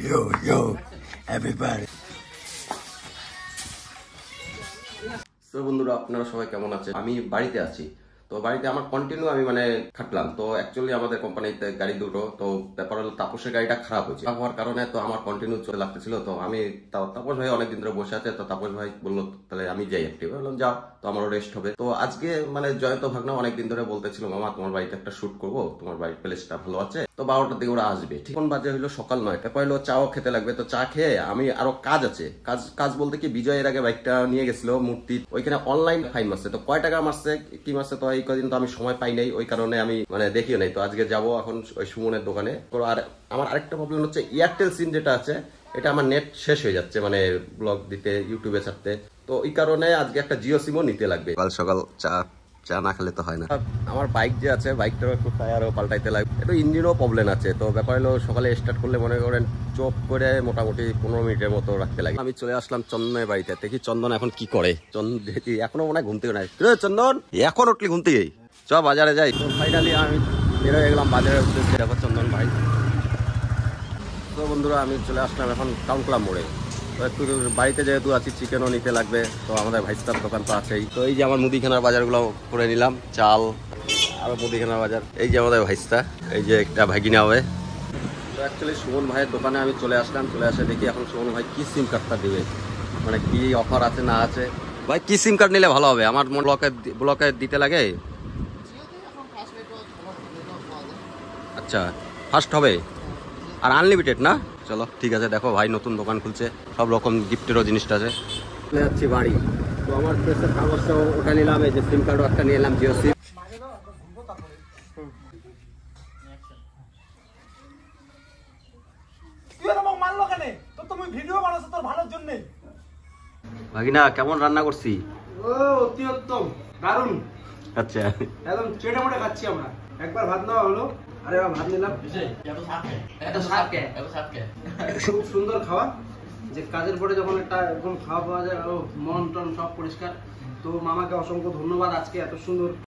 Yo, everybody. তো বন্ধুরা আপনারা সবাই কেমন আছেন? আমি বাড়িতে আছি। তো বাড়িতে আমার কন্টিনিউ আমি খাটলাম। তো অ্যাকচুয়ালি আমাদের কোম্পানিতে গাড়ি দুটো, তো ব্যাপার হলো তাপসের গাড়িটা খারাপ হয়েছে। খারাপ হওয়ার কারণে তো আমার কন্টিনিউ চলে লাগতেছিল। তো আমি তাপস ভাই অনেকদিন ধরে বসে আছে। তো তাপস ভাই বললো তাহলে আমি যাই একটি, বললাম যাও, তো আমারও রেস্ট হবে। তো আজকে জয়ন্ত ভাগনা অনেকদিন ধরে বলতেছিল মামা তোমার বাড়িতে একটা শুট করবো, তোমার বাড়ির প্লেসটা ভালো আছে। তো 12টার দিকে ওরা আসবে। ঠিক বাজে হইলো সকাল 9টা। কইলো চাও খেতে লাগবে। তো চা খেয়ে আমি আরো কাজ আছে, কাজ বলতে কি বিজয় এর আগে বাইকটা নিয়ে গেছিল মূর্তি, ওইখানে অনলাইন ফাইন মারছে। তো কয় টাকা মারছে কি মারছে, তো এই কদিন তো আমি সময় পাই নাই, ওই কারণে আমি দেখিও নাই। তো আজকে যাবো এখন ওই সুমনের দোকানে। আর আমার আরেকটা প্রবলেম হচ্ছে এয়ারটেল সিম যেটা আছে এটা আমার নেট শেষ হয়ে যাচ্ছে, ব্লগ দিতে, ইউটিউবে ছাড়তে। তো এই কারণে আজকে একটা জিও সিমও নিতে লাগবে। সকাল সকাল চা না খেলে তো হয় না। আমার বাইক যে আছে, বাইকটাও একটু টায়ারও পাল্টাইতে লাগবে, একটু ইঞ্জিনও প্রবলেম আছে। তো ব্যাপার হলো সকালে স্টার্ট করলে মনে করেন চোখ করে মোটামুটি 15 মিনিটের মতো রাখতে লাগে। আমি চলে আসলাম চন্দনের বাড়িতে। দেখি চন্দন এখন কি করে। দেখি এখনো মনে হয় ঘুম থেকে নাই। চন্দন এখন উঠলি ঘুম থেকে? চ বাজারে যাই। তো ফাইনালি আমি বেরোয় গেলাম বাজারের উদ্দেশ্যে। দেখো চন্দন ভাই। তো বন্ধুরা আমি চলে আসলাম এখন টাউন ক্লাব মোড়ে। তো একটু বাড়িতে যেহেতু আছি চিকেনও নিতে লাগবে। তো আমাদের ভাইস্তার দোকান তো আছেই। তো এই যে আমার মুদিখানার বাজারগুলো করে নিলাম, চাল আরো মুদিখানার বাজার। এই যে আমাদের ভাইস্তা, এই যে একটা ভাগিনা হবে। তো অ্যাকচুয়ালি সুমন ভাইয়ের দোকানে আমি চলে আসলাম। চলে আসে দেখি এখন সুমন ভাই কি সিম কার্ডটা দেবে, কি অফার আছে না আছে। ভাই কি সিম কার্ড নিলে ভালো হবে? আমার ব্লকে দিতে লাগে। আচ্ছা ফার্স্ট হবে আর আনলিমিটেড না? চলো ঠিক আছে। দেখো ভাই নতুন দোকান খুলছে, সব রকম গিফটেরও জিনিসটা আছে। চলে যাচ্ছি বাড়ি। তো আমার প্রেসের কাগজটাও ওটা নিলাম, এই যে সিম কার্ডও একটা নিয়ে এলাম, জিও সিম। ভাগিনা কেমন রান্না করছি? অতি উত্তম, দারুন। আচ্ছা একদম চেটে মোটে খাচ্ছি আমরা। একবার ভাত নেওয়া হলো, আরে ভাত নিলাম। খুব সুন্দর খাওয়া, যে কাজের পরে যখন একটা একদম খাওয়া পাওয়া যায়, মন টন সব পরিষ্কার। তো মামাকে অসংখ্য ধন্যবাদ আজকে এত সুন্দর